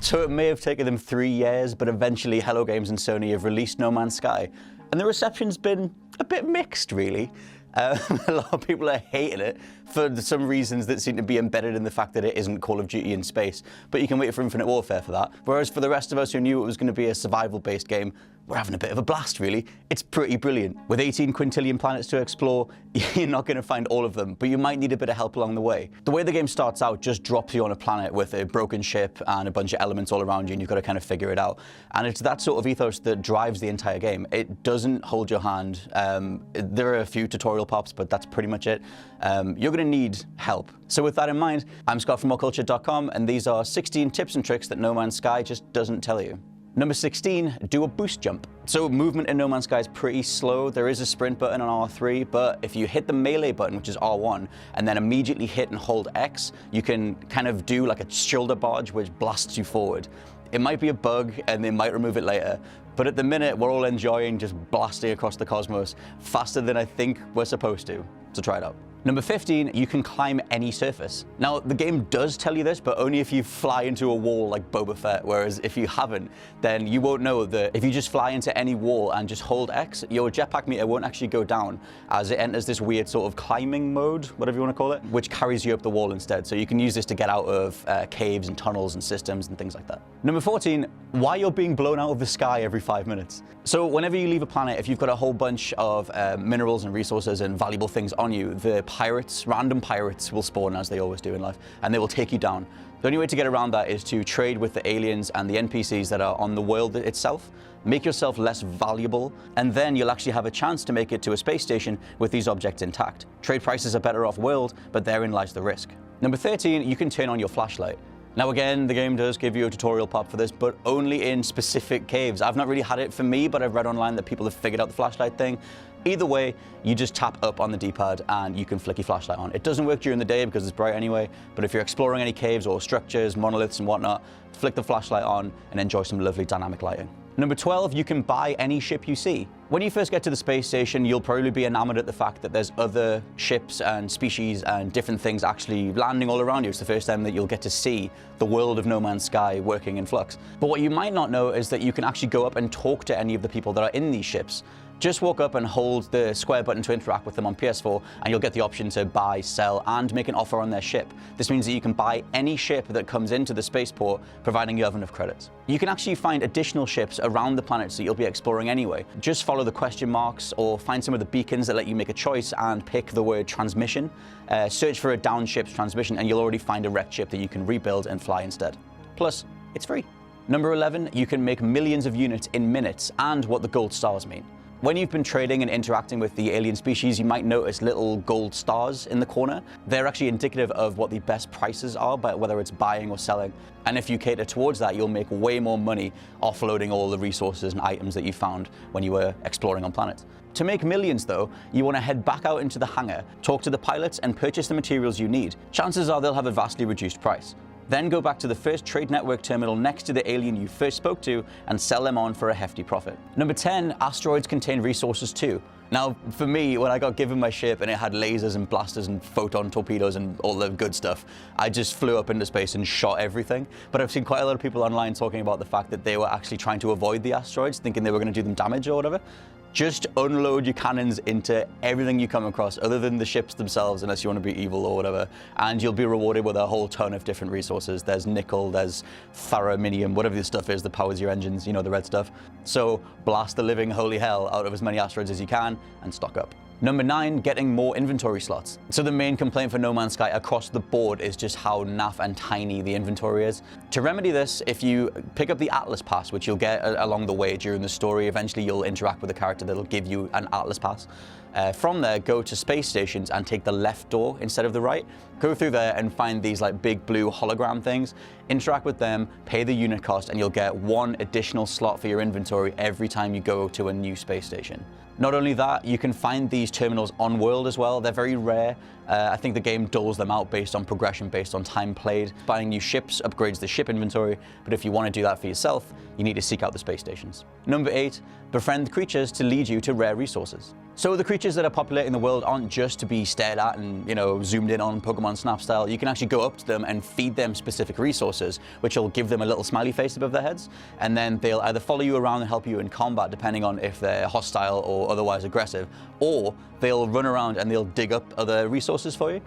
So it may have taken them 3 years, but eventually Hello Games and Sony have released No Man's Sky. And the reception's been a bit mixed, really. A lot of people are hating it for some reasons that seem to be embedded in the fact that it isn't Call of Duty in space. But you can wait for Infinite Warfare for that. Whereas for the rest of us who knew it was going to be a survival-based game, we're having a bit of a blast, really. It's pretty brilliant. With 18 quintillion planets to explore, you're not going to find all of them, but you might need a bit of help along the way. The way the game starts out just drops you on a planet with a broken ship and a bunch of elements all around you, and you've got to kind of figure it out. And it's that sort of ethos that drives the entire game. It doesn't hold your hand. There are a few tutorial pops, but that's pretty much it. You're going to need help. So with that in mind, I'm Scott from WhatCulture.com, and these are 16 tips and tricks that No Man's Sky just doesn't tell you. Number 16, do a boost jump. So movement in No Man's Sky is pretty slow. There is a sprint button on R3, but if you hit the melee button, which is R1, and then immediately hit and hold X, you can kind of do like a shoulder barge, which blasts you forward. It might be a bug, and they might remove it later, but at the minute, we're all enjoying just blasting across the cosmos faster than I think we're supposed to. So try it out. Number 15, you can climb any surface. Now, the game does tell you this, but only if you fly into a wall like Boba Fett, whereas if you haven't, then you won't know that if you just fly into any wall and just hold X, your jetpack meter won't actually go down as it enters this weird sort of climbing mode, whatever you want to call it, which carries you up the wall instead. So you can use this to get out of caves and tunnels and systems and things like that. Number 14, why you're being blown out of the sky every 5 minutes. So whenever you leave a planet, if you've got a whole bunch of minerals and resources and valuable things on you, the pirates, random pirates, will spawn, as they always do in life, and they will take you down. The only way to get around that is to trade with the aliens and the NPCs that are on the world itself, make yourself less valuable, and then you'll actually have a chance to make it to a space station with these objects intact. Trade prices are better off world, but therein lies the risk. Number 13, you can turn on your flashlight. Now again, the game does give you a tutorial pop for this, but only in specific caves. I've not really had it for me, but I've read online that people have figured out the flashlight thing. Either way, you just tap up on the D-pad and you can flick your flashlight on. It doesn't work during the day because it's bright anyway, but if you're exploring any caves or structures, monoliths and whatnot, flick the flashlight on and enjoy some lovely dynamic lighting. Number 12, you can buy any ship you see. When you first get to the space station, you'll probably be enamored at the fact that there's other ships and species and different things actually landing all around you. It's the first time that you'll get to see the world of No Man's Sky working in flux. But what you might not know is that you can actually go up and talk to any of the people that are in these ships. Just walk up and hold the square button to interact with them on PS4, and you'll get the option to buy, sell, and make an offer on their ship. This means that you can buy any ship that comes into the spaceport, providing you have enough credits. You can actually find additional ships around the planets that you'll be exploring anyway. Just follow the question marks or find some of the beacons that let you make a choice and pick the word transmission. Search for a downed ship's transmission, and you'll already find a wrecked ship that you can rebuild and fly instead. Plus, it's free. Number 11, you can make millions of units in minutes, and what the gold stars mean. When you've been trading and interacting with the alien species, you might notice little gold stars in the corner. They're actually indicative of what the best prices are, but whether it's buying or selling. And if you cater towards that, you'll make way more money offloading all the resources and items that you found when you were exploring on planets. To make millions though, you want to head back out into the hangar, talk to the pilots and purchase the materials you need. Chances are they'll have a vastly reduced price. Then go back to the first trade network terminal next to the alien you first spoke to and sell them on for a hefty profit. Number 10, asteroids contain resources too. Now, for me, when I got given my ship and it had lasers and blasters and photon torpedoes and all the good stuff, I just flew up into space and shot everything. But I've seen quite a lot of people online talking about the fact that they were actually trying to avoid the asteroids, thinking they were going to do them damage or whatever. Just unload your cannons into everything you come across, other than the ships themselves, unless you want to be evil or whatever, and you'll be rewarded with a whole ton of different resources. There's nickel, there's ferrominium, whatever this stuff is that powers your engines, you know, the red stuff. So blast the living holy hell out of as many asteroids as you can and stock up. Number 9, getting more inventory slots. So the main complaint for No Man's Sky across the board is just how naff and tiny the inventory is. To remedy this, if you pick up the Atlas Pass, which you'll get along the way during the story, eventually you'll interact with a character that'll give you an Atlas Pass. From there, go to space stations and take the left door instead of the right. Go through there and find these like big blue hologram things, interact with them, pay the unit cost, and you'll get 1 additional slot for your inventory every time you go to a new space station. Not only that, you can find these terminals on world as well. They're very rare, I think the game doles them out based on progression, based on time played. Buying new ships upgrades the ship inventory, but if you want to do that for yourself, you need to seek out the space stations. Number 8, befriend creatures to lead you to rare resources. So the creatures that are populating the world aren't just to be stared at and, zoomed in on Pokemon Snap style. You can actually go up to them and feed them specific resources, which will give them a little smiley face above their heads, and then they'll either follow you around and help you in combat, depending on if they're hostile or otherwise aggressive, or they'll run around and they'll dig up other resources for you.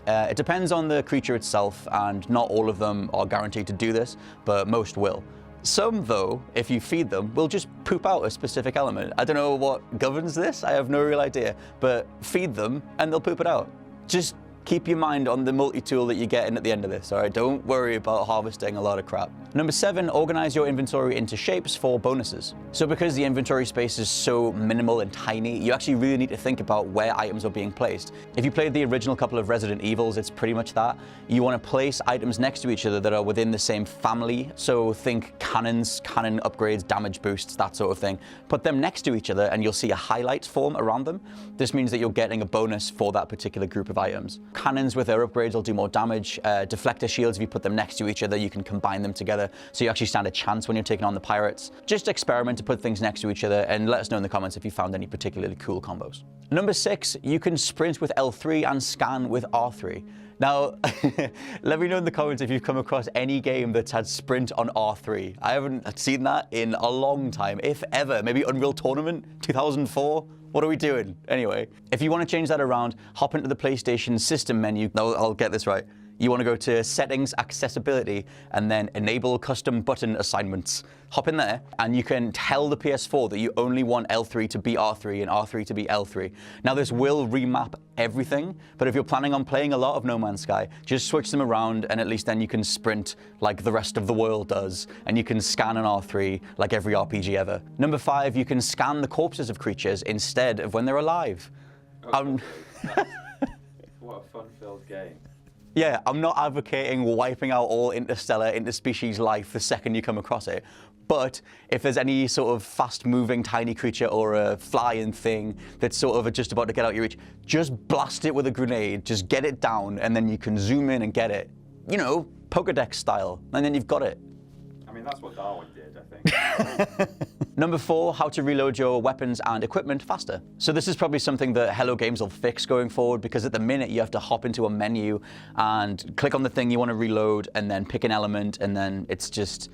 It depends on the creature itself, and not all of them are guaranteed to do this, but most will. Some, though, if you feed them, will just poop out a specific element. I don't know what governs this, I have no real idea, but feed them and they'll poop it out. Just keep your mind on the multi-tool that you're getting at the end of this, all right? Don't worry about harvesting a lot of crap. Number 7, organize your inventory into shapes for bonuses. So because the inventory space is so minimal and tiny, you actually really need to think about where items are being placed. If you played the original couple of Resident Evils, it's pretty much that. You want to place items next to each other that are within the same family. So think cannons, cannon upgrades, damage boosts, that sort of thing. Put them next to each other and you'll see a highlight form around them. This means that you're getting a bonus for that particular group of items. Cannons with their upgrades will do more damage. Deflector shields, if you put them next to each other, you can combine them together, so you actually stand a chance when you're taking on the pirates. Just experiment to put things next to each other and let us know in the comments if you found any particularly cool combos. Number 6, you can sprint with L3 and scan with R3. Now, let me know in the comments if you've come across any game that's had sprint on R3. I haven't seen that in a long time, if ever. Maybe Unreal Tournament 2004? What are we doing? Anyway, if you want to change that around, hop into the PlayStation system menu. No, I'll get this right. You want to go to Settings, Accessibility, and then Enable Custom Button Assignments. Hop in there, and you can tell the PS4 that you only want L3 to be R3 and R3 to be L3. Now, this will remap everything, but if you're planning on playing a lot of No Man's Sky, just switch them around, and at least then you can sprint like the rest of the world does, and you can scan an R3 like every RPG ever. Number 5, you can scan the corpses of creatures instead of when they're alive. Oh, what a fun-filled game. Yeah, I'm not advocating wiping out all interstellar, interspecies life the second you come across it. But if there's any sort of fast-moving tiny creature or a flying thing that's sort of just about to get out your reach, just blast it with a grenade, just get it down, and then you can zoom in and get it. You know, Pokédex style, and then you've got it. I mean, that's what Darwin did, I think. Number 4, how to reload your weapons and equipment faster. So this is probably something that Hello Games will fix going forward, because at the minute you have to hop into a menu and click on the thing you want to reload and then pick an element, and then it's just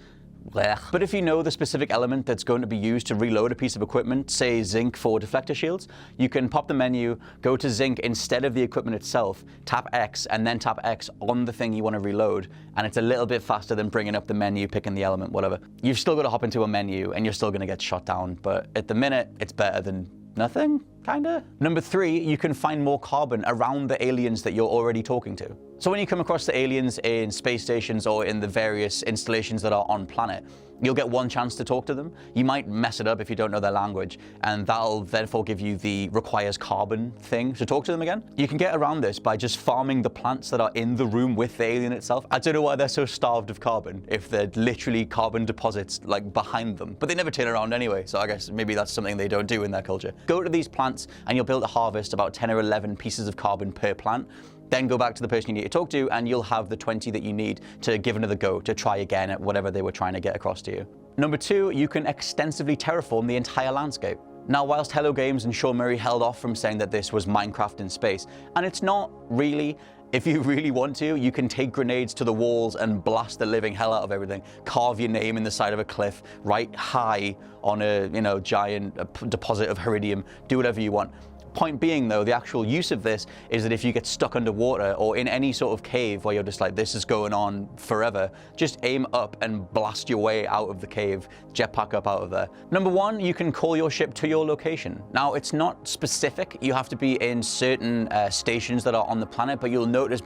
blech. But if you know the specific element that's going to be used to reload a piece of equipment, say zinc for deflector shields, you can pop the menu, go to zinc instead of the equipment itself, tap X, and then tap X on the thing you want to reload, and it's a little bit faster than bringing up the menu, picking the element, whatever. You've still got to hop into a menu, and you're still going to get shot down, but at the minute, it's better than nothing, kinda. Number 3, you can find more carbon around the aliens that you're already talking to. So when you come across the aliens in space stations or in the various installations that are on planet, you'll get one chance to talk to them. You might mess it up if you don't know their language, and that'll therefore give you the requires carbon thing to talk to them again. You can get around this by just farming the plants that are in the room with the alien itself. I don't know why they're so starved of carbon if they're literally carbon deposits like behind them, but they never turn around anyway, so I guess maybe that's something they don't do in their culture. Go to these plants and you'll be able to harvest about 10 or 11 pieces of carbon per plant. Then go back to the person you need to talk to, and you'll have the 20 that you need to give another go, to try again at whatever they were trying to get across to you. Number 2, you can extensively terraform the entire landscape. Now, whilst Hello Games and Sean Murray held off from saying that this was Minecraft in space, and it's not really, if you really want to, you can take grenades to the walls and blast the living hell out of everything, carve your name in the side of a cliff, write hi on a, giant deposit of iridium, do whatever you want. Point being, though, the actual use of this is that if you get stuck underwater or in any sort of cave where you're just like, this is going on forever, just aim up and blast your way out of the cave, jetpack up out of there. Number 1, you can call your ship to your location. Now, it's not specific. You have to be in certain stations that are on the planet, but you'll notice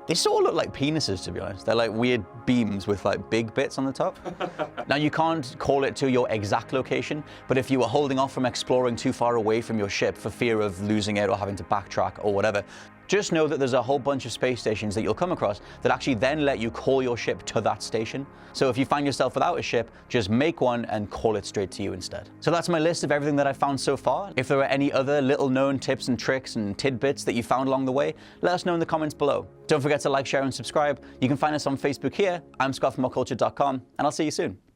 they sort of look like penises, to be honest. They're like weird beams with like big bits on the top. Now, you can't call it to your exact location, but if you were holding off from exploring too far away from your ship for fear of losing it or having to backtrack or whatever, Just know that there's a whole bunch of space stations that you'll come across that actually then let you call your ship to that station. So if you find yourself without a ship, just make one and call it straight to you instead. So that's my list of everything that I found so far. If there are any other little known tips and tricks and tidbits that you found along the way, let us know in the comments below. Don't forget to like, share, and subscribe. You can find us on Facebook here. I'm Scott from WhatCulture.com, and I'll see you soon.